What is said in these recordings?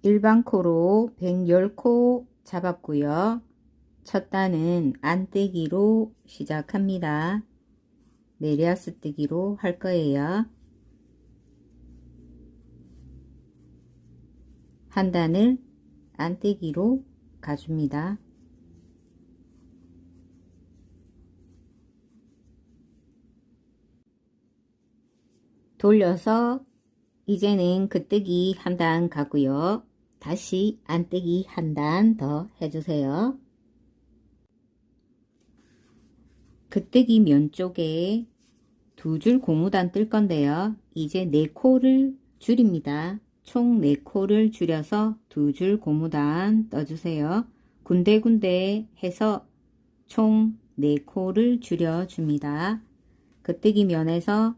일반 코로 110코 잡았고요. 첫 단은 안뜨기로 시작합니다. 메리아스 뜨기로 할 거예요. 한 단을 안뜨기로 가줍니다. 돌려서 이제는 긋뜨기 한 단 가고요. 다시 안뜨기 한 단 더 해주세요. 긋뜨기 면 쪽에 두 줄 고무단 뜰 건데요. 이제 4코를 줄입니다. 총 4코를 줄여서 두 줄 고무단 떠주세요. 군데군데 해서 총 4코를 줄여줍니다. 긋뜨기 면에서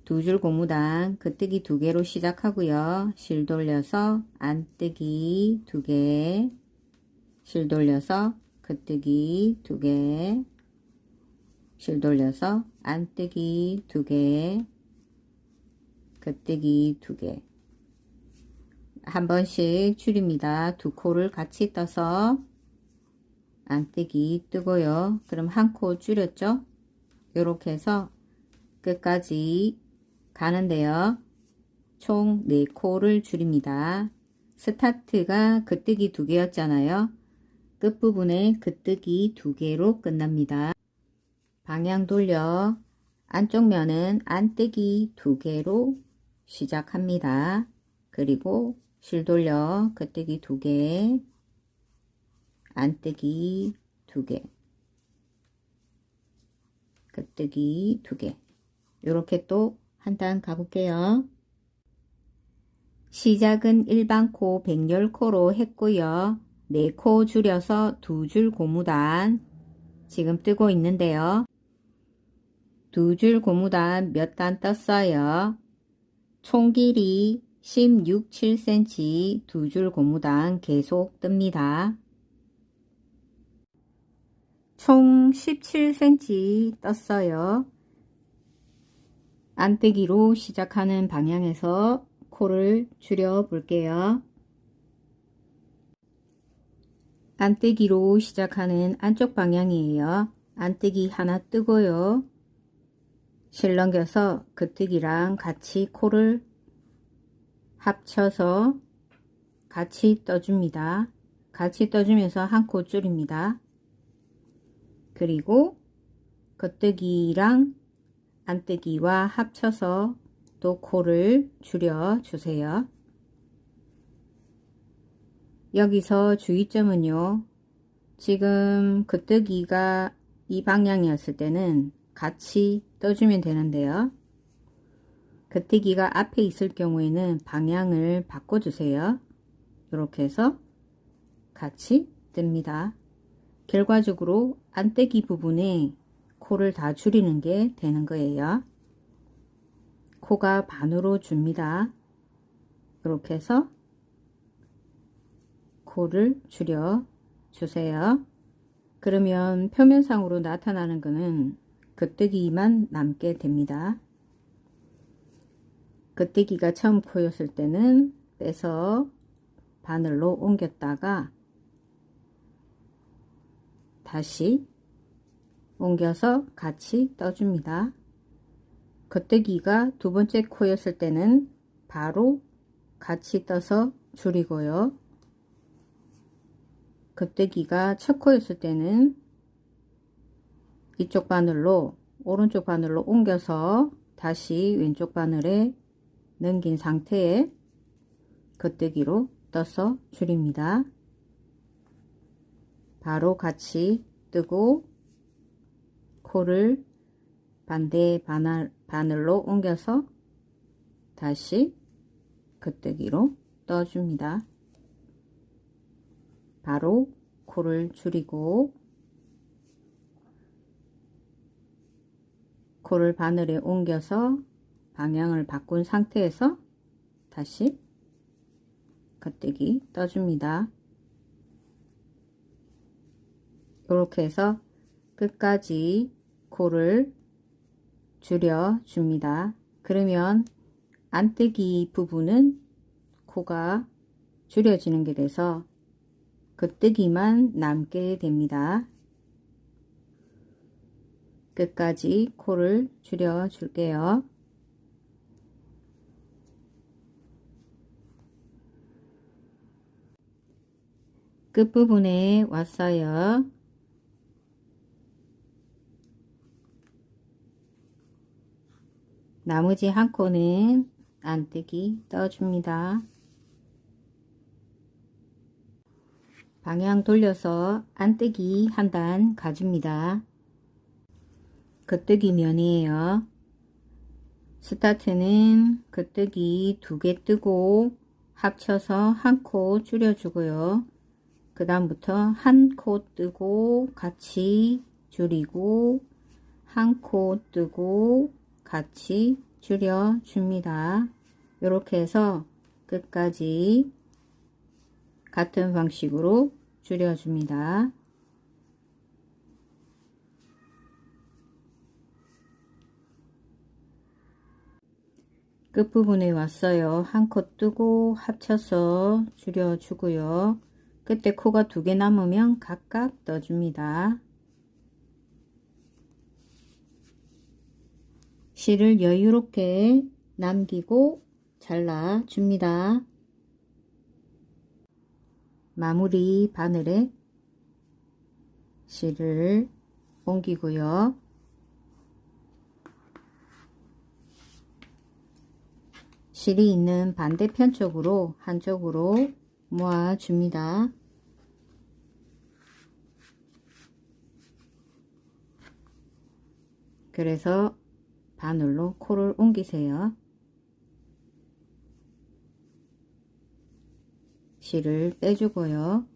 두 줄 고무단 긋뜨기 2개로 시작하고요. 실 돌려서 안뜨기 2개, 실 돌려서 긋뜨기 2개, 실 돌려서 안뜨기 2개, 긋뜨기 2개. 한 번씩 줄입니다. 2코를 같이 떠서 안뜨기 뜨고요. 그럼 한 코 줄였죠? 이렇게 해서 끝까지 가는데요. 총 4코를 줄입니다. 스타트가 긋뜨기 2개였잖아요. 끝부분에 긋뜨기 2개로 끝납니다. 방향 돌려 안쪽 면은 안뜨기 2개로 시작합니다. 그리고 실 돌려 긋뜨기 2개, 안뜨기 2개, 긋뜨기 2개. 이렇게 또 한 단 가볼게요. 시작은 일반 코 110코로 했고요. 4코 줄여서 2줄 고무단 지금 뜨고 있는데요. 2줄 고무단 몇 단 떴어요. 총 길이 16, 7cm 2줄 고무단 계속 뜹니다. 총 17cm 떴어요. 안뜨기로 시작하는 방향에서 코를 줄여 볼게요. 안뜨기로 시작하는 안쪽 방향이에요. 안뜨기 하나 뜨고요. 실 넘겨서 긋뜨기랑 같이 코를 합쳐서 같이 떠줍니다. 같이 떠주면서 한 코 줄입니다. 그리고 겉뜨기랑 안뜨기와 합쳐서 또 코를 줄여 주세요. 여기서 주의점은요. 지금 겉뜨기가 이 방향이었을 때는 같이 떠주면 되는데요. 겉뜨기가 앞에 있을 경우에는 방향을 바꿔주세요. 이렇게 해서 같이 뜹니다. 결과적으로 안뜨기 부분에 코를 다 줄이는 게 되는 거예요. 코가 반으로 줍니다. 이렇게 해서 코를 줄여 주세요. 그러면 표면상으로 나타나는 것은 겉뜨기만 남게 됩니다. 겉뜨기가 처음 코였을 때는 빼서 바늘로 옮겼다가 다시 옮겨서 같이 떠줍니다. 겉뜨기가 두 번째 코였을 때는 바로 같이 떠서 줄이고요. 겉뜨기가 첫 코였을 때는 이쪽 바늘로 오른쪽 바늘로 옮겨서 다시 왼쪽 바늘에 넘긴 상태에 겉뜨기로 떠서 줄입니다. 바로 같이 뜨고 코를 반대 바늘로 옮겨서 다시 겉뜨기로 떠줍니다. 바로 코를 줄이고 코를 바늘에 옮겨서 방향을 바꾼 상태에서 다시 겉뜨기 떠줍니다. 이렇게 해서 끝까지 코를 줄여 줍니다. 그러면 안뜨기 부분은 코가 줄여지는 게 돼서 겉뜨기만 남게 됩니다. 끝까지 코를 줄여 줄게요. 끝부분에 왔어요. 나머지 한 코는 안뜨기 떠줍니다. 방향 돌려서 안뜨기 한 단 가줍니다. 겉뜨기 면이에요. 스타트는 겉뜨기 2개 뜨고 합쳐서 한 코 줄여주고요. 그 다음부터 한 코 뜨고 같이 줄이고 한 코 뜨고 같이 줄여 줍니다. 이렇게 해서 끝까지 같은 방식으로 줄여 줍니다. 끝부분에 왔어요. 한 코 뜨고 합쳐서 줄여 주고요. 그때 코가 2개 남으면 각각 떠줍니다. 실을 여유롭게 남기고 잘라 줍니다. 마무리 바늘에 실을 옮기고요. 실이 있는 반대편 쪽으로 한쪽으로 모아 줍니다. 그래서 바늘로 코를 옮기세요. 실을 빼주고요.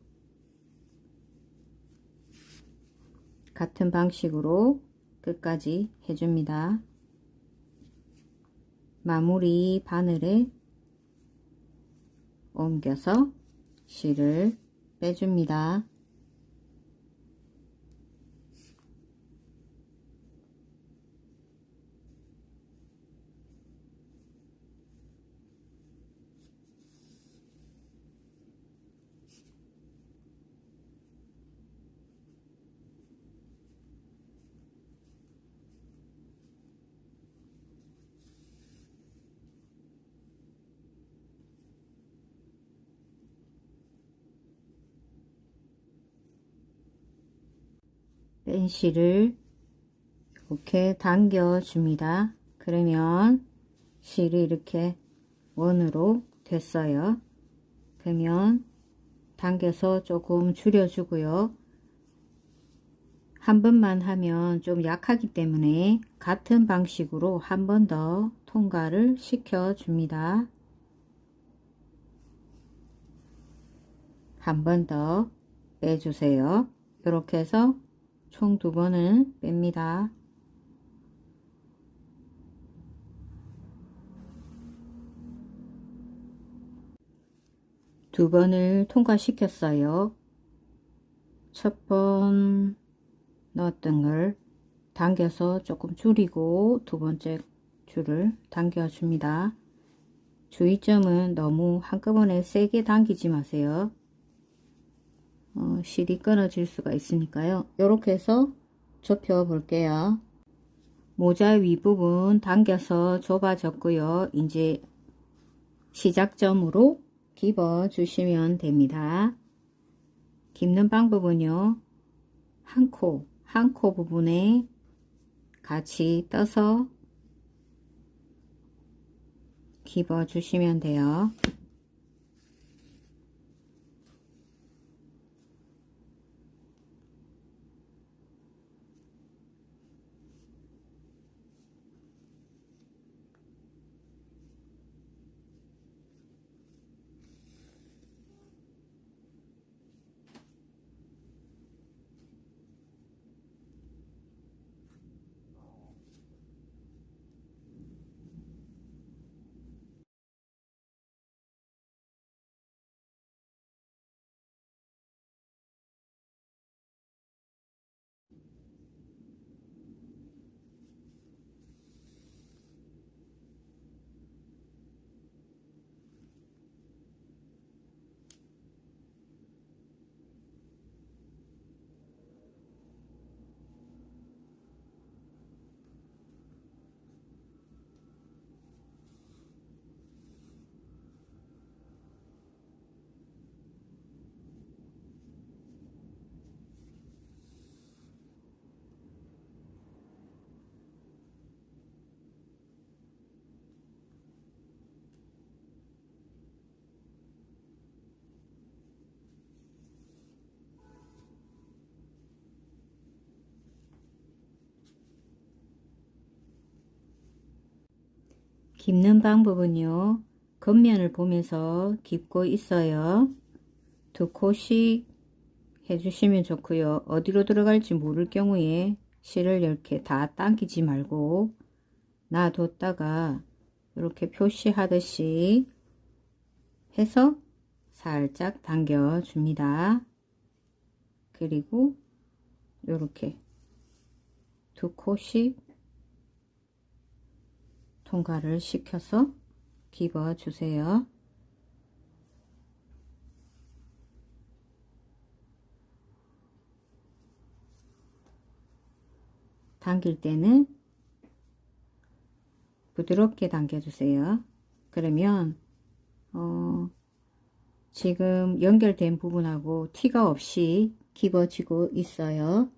같은 방식으로 끝까지 해줍니다. 마무리 바늘에 옮겨서 실을 빼줍니다. 뺀 실을 이렇게 당겨 줍니다. 그러면 실이 이렇게 원으로 됐어요. 그러면 당겨서 조금 줄여 주고요. 한 번만 하면 좀 약하기 때문에 같은 방식으로 한 번 더 통과를 시켜 줍니다. 한 번 더 빼주세요. 이렇게 해서 총 2번을 뺍니다. 두 번을 통과시켰어요. 첫 번 넣었던 걸 당겨서 조금 줄이고 두 번째 줄을 당겨 줍니다. 주의점은 너무 한꺼번에 세게 당기지 마세요. 실이 끊어질 수가 있으니까요. 이렇게 해서 좁혀 볼게요. 모자 윗부분 당겨서 좁아졌고요. 이제 시작점으로 집어 주시면 됩니다. 깁는 방법은요. 한 코 부분에 같이 떠서 집어 주시면 돼요. 깁는 방법은요. 겉면을 보면서 깁고 있어요. 2코씩 해주시면 좋고요. 어디로 들어갈지 모를 경우에 실을 이렇게 다 당기지 말고 놔뒀다가 이렇게 표시하듯이 해서 살짝 당겨 줍니다. 그리고 이렇게 2코씩 통과를 시켜서 집어 주세요. 당길 때는 부드럽게 당겨 주세요. 그러면 지금 연결된 부분하고 티가 없이 집어지고 있어요.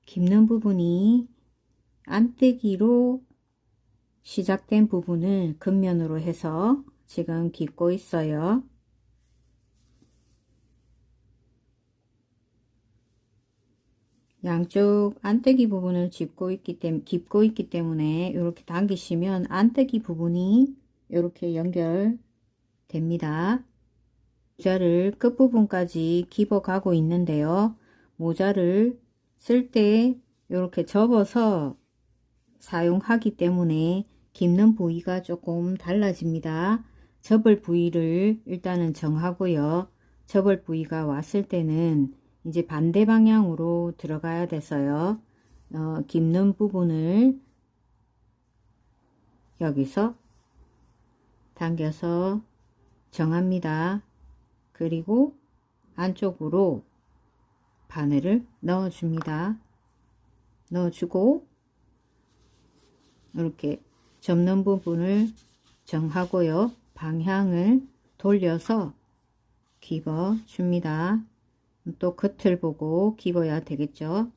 깁는 부분이 안뜨기로 시작된 부분을 겉면으로 해서 지금 깁고 있어요. 양쪽 안뜨기 부분을 깁고 있기 때문에 이렇게 당기시면 안뜨기 부분이 이렇게 연결됩니다. 모자를 끝부분까지 집어 가고 있는데요. 모자를 쓸 때 이렇게 접어서 사용하기 때문에 깁는 부위가 조금 달라집니다. 접을 부위를 일단은 정하고요. 접을 부위가 왔을 때는 이제 반대 방향으로 들어가야 돼서요. 깁는 부분을 여기서 당겨서 정합니다. 그리고 안쪽으로 바늘을 넣어 줍니다. 넣어주고 이렇게 접는 부분을 정하고요. 방향을 돌려서 집어 줍니다. 또 겉을 보고 집어야 되겠죠.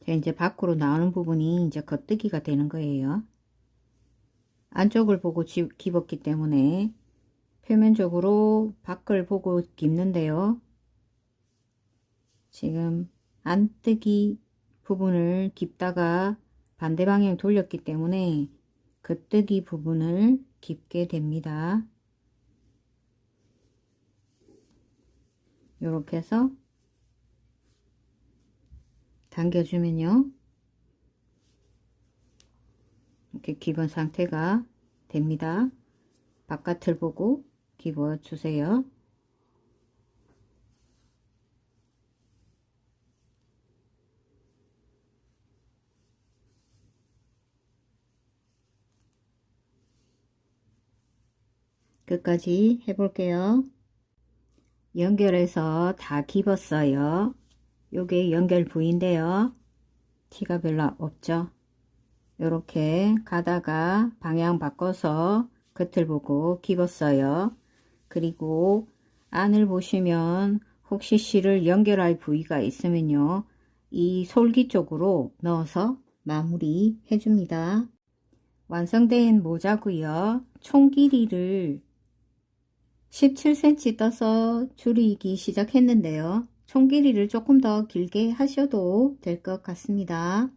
이제 밖으로 나오는 부분이 이제 겉뜨기가 되는 거예요. 안쪽을 보고 집었기 때문에 표면적으로 밖을 보고 깁는데요. 지금 안뜨기 부분을 깁다가 반대 방향 돌렸기 때문에 겉뜨기 부분을 깁게 됩니다. 이렇게 해서 당겨주면요. 이렇게 깁은 상태가 됩니다. 바깥을 보고 집어 주세요. 끝까지 해볼게요. 연결해서 다 집었어요. 요게 연결 부위인데요. 티가 별로 없죠. 이렇게 가다가 방향 바꿔서 겉을 보고 집었어요. 그리고 안을 보시면 혹시 실을 연결할 부위가 있으면요. 이 솔기 쪽으로 넣어서 마무리 해줍니다. 완성된 모자고요. 총 길이를 17cm 떠서 줄이기 시작했는데요. 총 길이를 조금 더 길게 하셔도 될 것 같습니다.